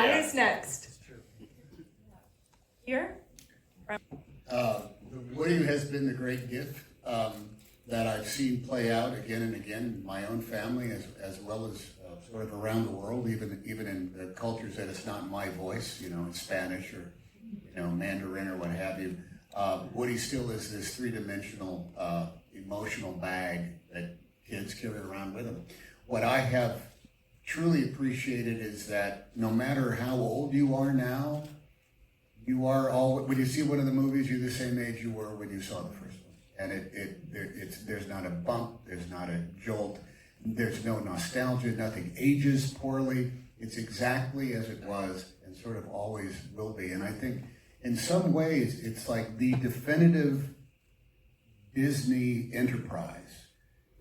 Who's next? Here? Woody has been the great gift that I've seen play out again and again in my own family as well as sort of around the world, even in the cultures that it's not my voice, in Spanish or Mandarin or what have you. Woody still is this three-dimensional emotional bag that kids carry around with them. What I have truly appreciated is that no matter how old you are now, you are all, when you see one of the movies, you're the same age you were when you saw the first one. And there's not a bump, there's not a jolt, there's no nostalgia, nothing ages poorly. It's exactly as it was and sort of always will be. And I think in some ways, it's like the definitive Disney enterprise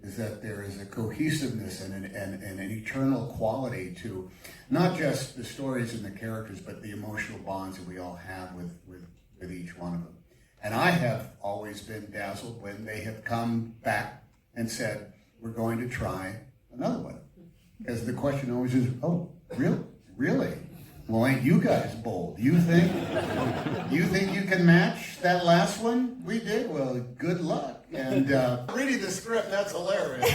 is that there is a cohesiveness and an eternal quality to not just the stories and the characters, but the emotional bonds that we all have with each one of them. And I have always been dazzled when they have come back and said, we're going to try another one. Because the question always is, oh, really? Well, ain't you guys bold? You think you can match that last one we did? Well, good luck. And reading the script, that's hilarious.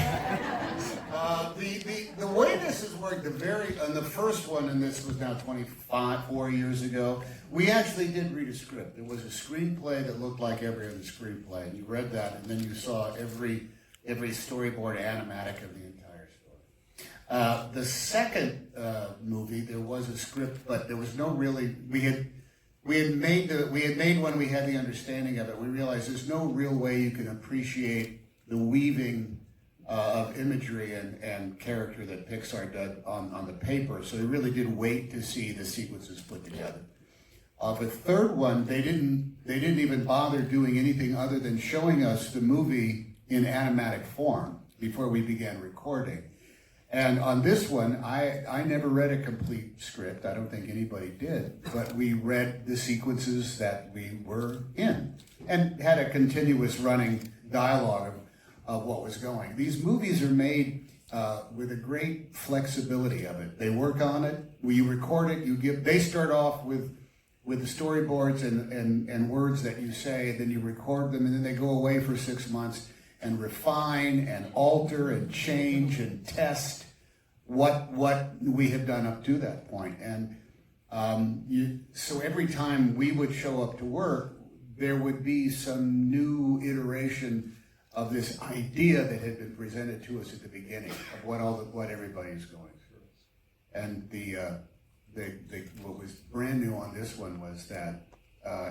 The way this has worked, on the first one, and this was now 4 years ago, we actually did read a script. It was a screenplay that looked like every other screenplay. And you read that, and then you saw every storyboard animatic of the entire story. The second movie, there was a script, but there was no really. We had made one. We had the understanding of it. We realized there's no real way you can appreciate the weaving of imagery and character that Pixar did on the paper. So we really did wait to see the sequences put together. The third one, they didn't even bother doing anything other than showing us the movie in animatic form before we began recording. And on this one, I never read a complete script. I don't think anybody did. But we read the sequences that we were in and had a continuous running dialogue of what was going. These movies are made with a great flexibility of it. They work on it. When you record it, they start off with the storyboards and words that you say, and then you record them, and then they go away for 6 months and refine and alter and change and test what we have done up to that point. And so every time we would show up to work, there would be some new iteration of this idea that had been presented to us at the beginning of what everybody's going through. And what was brand new on this one was that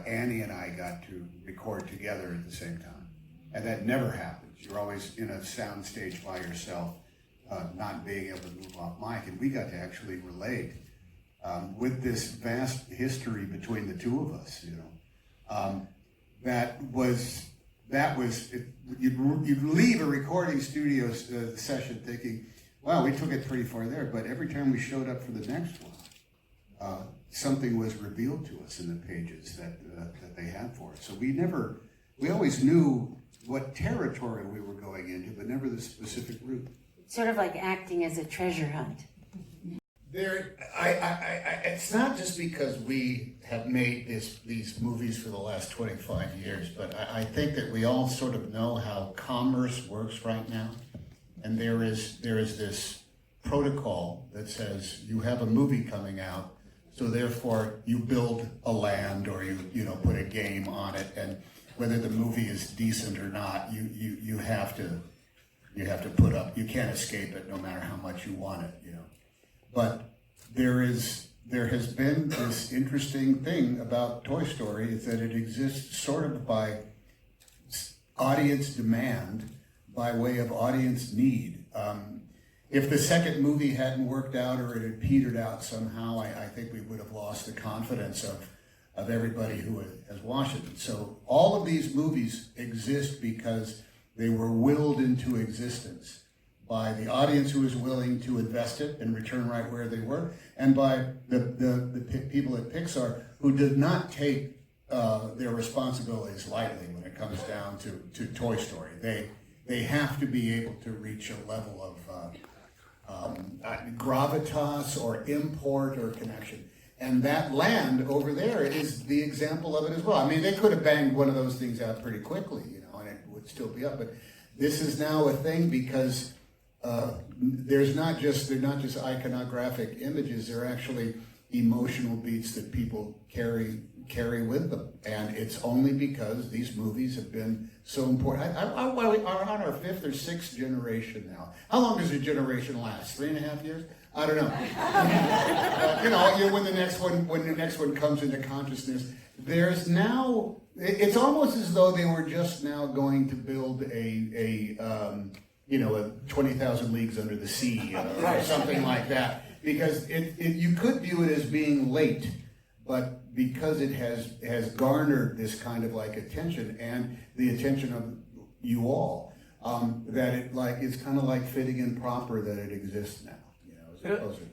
Annie and I got to record together at the same time. And that never happens. You're always in a sound stage by yourself, not being able to move off mic. And we got to actually relate with this vast history between the two of us, you'd leave a recording studio session thinking, wow, we took it pretty far there. But every time we showed up for the next one, something was revealed to us in the pages that they had for us. So we always knew what territory we were going into, but never the specific route. Sort of like acting as a treasure hunt. It's not just because we have made these movies for the last 25 years, but I think that we all sort of know how commerce works right now. And there is this protocol that says you have a movie coming out, so therefore you build a land or you put a game on it, and whether the movie is decent or not, you have to put up. You can't escape it, no matter how much you want it, But there has been this interesting thing about Toy Story is that it exists sort of by audience demand, by way of audience need. If the second movie hadn't worked out or it had petered out somehow, I think we would have lost the confidence of everybody who has watched it. So all of these movies exist because they were willed into existence by the audience who was willing to invest it and return right where they were, and by the people at Pixar who did not take their responsibilities lightly when it comes down to Toy Story. They have to be able to reach a level of gravitas or import or connection. And that land over there is the example of it as well. I mean, they could have banged one of those things out pretty quickly, and it would still be up. But this is now a thing because they're not just iconographic images; they're actually emotional beats that people carry with them. And it's only because these movies have been so important. We're on our 5th or 6th generation now. How long does a generation last? 3.5 years? I don't know. When the next one comes into consciousness, there's now. It's almost as though they were just now going to build a 20,000 Leagues Under the Sea or something like that. Because you could view it as being late, but because it has garnered this kind of like attention and the attention of you all, that it's kind of like fitting in proper that it exists now.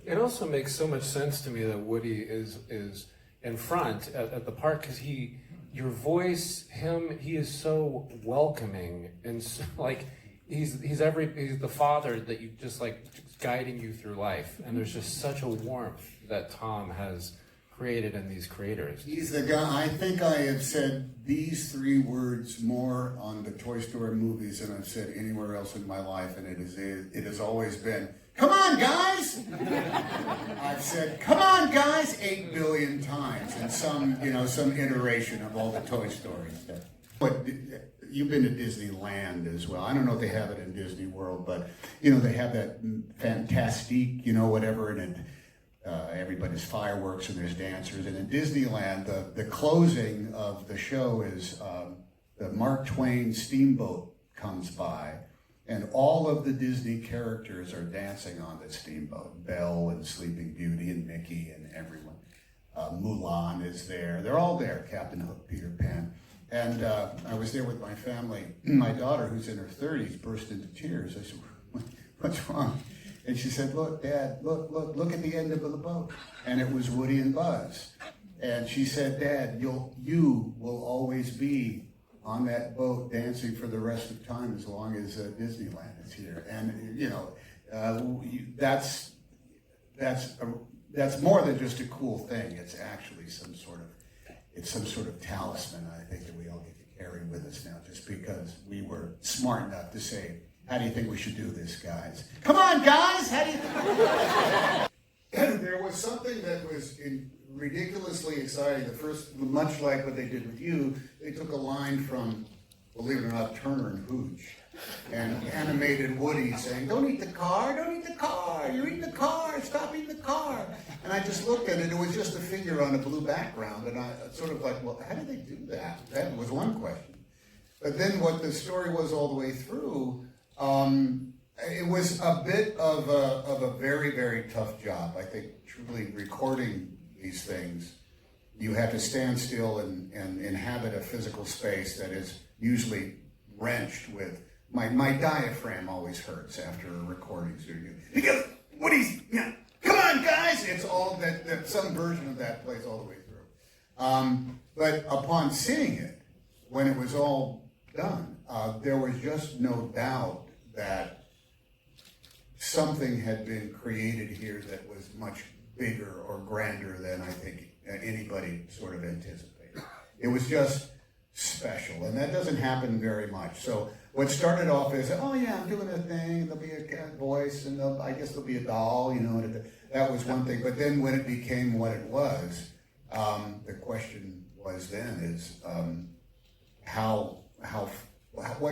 It also makes so much sense to me that Woody is in front at the park because your voice, he is so welcoming and so, he's the father that you just guiding you through life, and there's just such a warmth that Tom has created in these creators. He's the guy. I think I have said these 3 words more on the Toy Story movies than I've said anywhere else in my life, and it has always been, "Come on, guys!" I've said, "Come on, guys," 8 billion times in some iteration of all the Toy Stories. But you've been to Disneyland as well. I don't know if they have it in Disney World, but they have that Fantastique, whatever, and everybody's fireworks and there's dancers. And in Disneyland, the closing of the show is the Mark Twain steamboat comes by, and all of the Disney characters are dancing on the steamboat. Belle and Sleeping Beauty and Mickey and everyone. Mulan is there. They're all there. Captain Hook, Peter Pan. And I was there with my family. My daughter, who's in her 30s, burst into tears. I said, "What's wrong?" And she said, "Look, Dad, look at the end of the boat." And it was Woody and Buzz. And she said, "Dad, you will always be on that boat dancing for the rest of time as long as Disneyland is here." And that's more than just a cool thing. It's actually some sort of talisman, I think, that we all get to carry with us now, just because we were smart enough to say, "How do you think we should do this, guys? Come on, guys! How do you think?" There was something that was ridiculously exciting. The first, much like what they did with you, they took a line from, believe it or not, Turner and Hooch, and animated Woody saying, "Don't eat the car, don't eat the car, you're eating the car, stop eating the car." And I just looked at it, it was just a figure on a blue background, and I sort of well, how did they do that? That was one question. But then what the story was all the way through, it was a bit of a very, very tough job. I think truly recording these things, you have to stand still and inhabit a physical space that is usually wrenched with. My diaphragm always hurts after a recording studio. Because Woody's, "Come on, guys!" It's all that some version of that plays all the way through. But upon seeing it, when it was all done, there was just no doubt that something had been created here that was much bigger or grander than I think anybody sort of anticipated. It was just special, and that doesn't happen very much. So what started off as, "Oh yeah, I'm doing a thing, there'll be a cat voice, and I guess there'll be a doll," that was one thing. But then when it became what it was, the question was then is,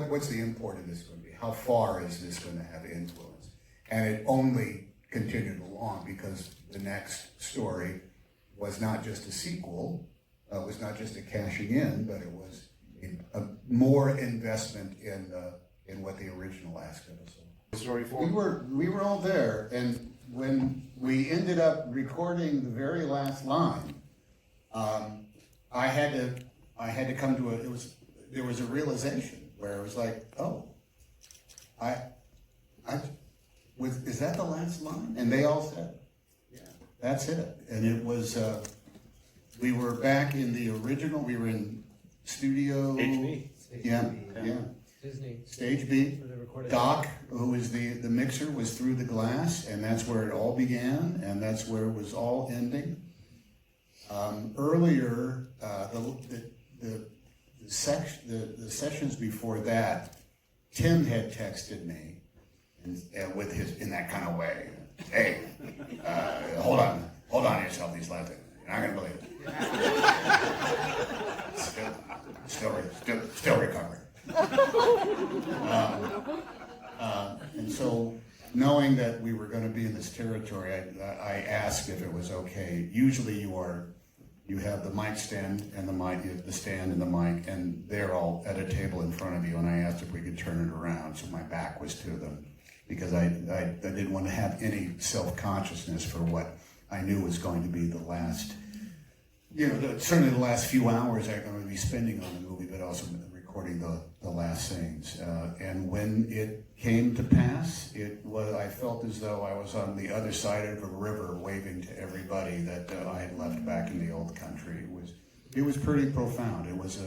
what's the import of this going to be? How far is this going to have influence? And it only continued along because the next story was not just a sequel, was not just a cashing in, but it was a more investment in what the original asked of us. Story 4. We were all there, and when we ended up recording the very last line, I had to come to there was a realization where it was like, "Oh, is that the last line?" And they all said, "Yeah, that's it." And it was, we were back in the original, we were in studio. HB. Yeah. Disney. Stage B. Doc, who was the mixer, was through the glass, and that's where it all began, and that's where it was all ending. Earlier, the sessions before that, Tim had texted me and with his, in that kind of way, hey, hold on to yourself, these last things. You're not going to believe it. Still recovering. And so, knowing that we were going to be in this territory, I asked if it was okay. Usually you have the mic stand and the stand and the mic, and they're all at a table in front of you, and I asked if we could turn it around so my back was to them, because I didn't want to have any self-consciousness for what I knew was going to be the last, certainly the last few hours I'm going to be spending on the movie, but also recording the last scenes. And when it came to pass, I felt as though I was on the other side of a river waving to everybody that I had left back in the old country. It was pretty profound. It was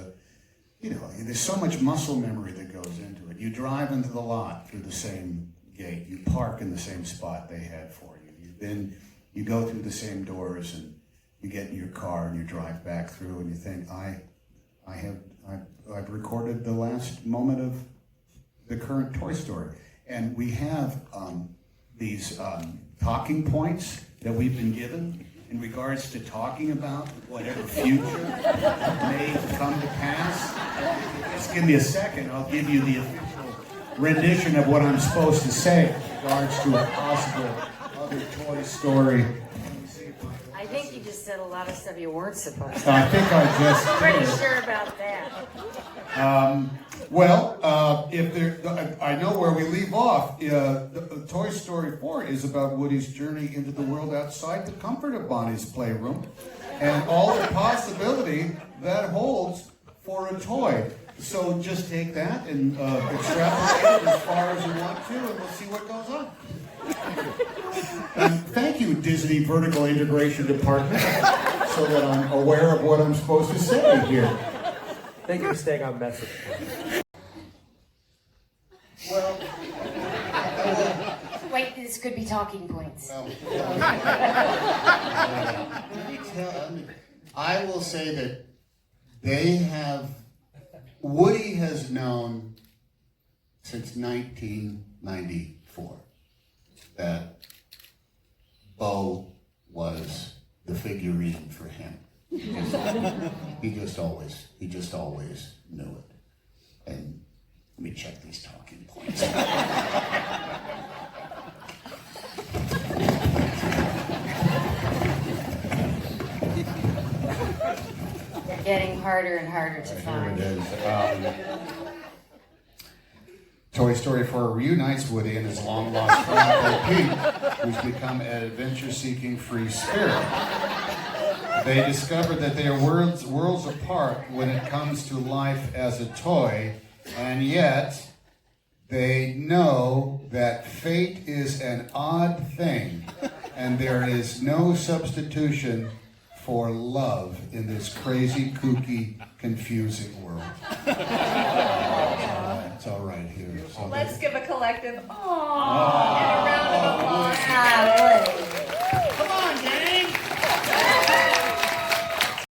there's so much muscle memory that goes into it. You drive into the lot through the same gate. You park in the same spot they had for you. Then you go through the same doors, and you get in your car and you drive back through, and you think, I've recorded the last moment of the current Toy Story. And we have these talking points that we've been given in regards to talking about whatever future may come to pass. Just give me a second, I'll give you the official rendition of what I'm supposed to say in regards to a possible other Toy Story. I think you just said a lot of stuff you weren't supposed to. I think I just I'm pretty did. sure about that. I know where we leave off. Toy Story 4 is about Woody's journey into the world outside the comfort of Bonnie's playroom, and all the possibility that holds for a toy. So just take that and extrapolate it as far as you want to, and we'll see what goes on. Thank you, Disney Vertical Integration Department, so that I'm aware of what I'm supposed to say here. Thank you for staying on message. Well, Wait, this could be talking points. I will say that Woody has known since 1994 that Bo was the figurine for him. He just always knew it. And let me check these talking points. They're getting harder and harder to find. Here it is. Toy Story 4 reunites Woody and his long-lost friend Bo Peep, who's become an adventure-seeking free spirit. They discover that they are worlds apart when it comes to life as a toy, and yet they know that fate is an odd thing, and there is no substitution for love in this crazy, kooky, confusing world. It's all right here. So Let's give a collective aww.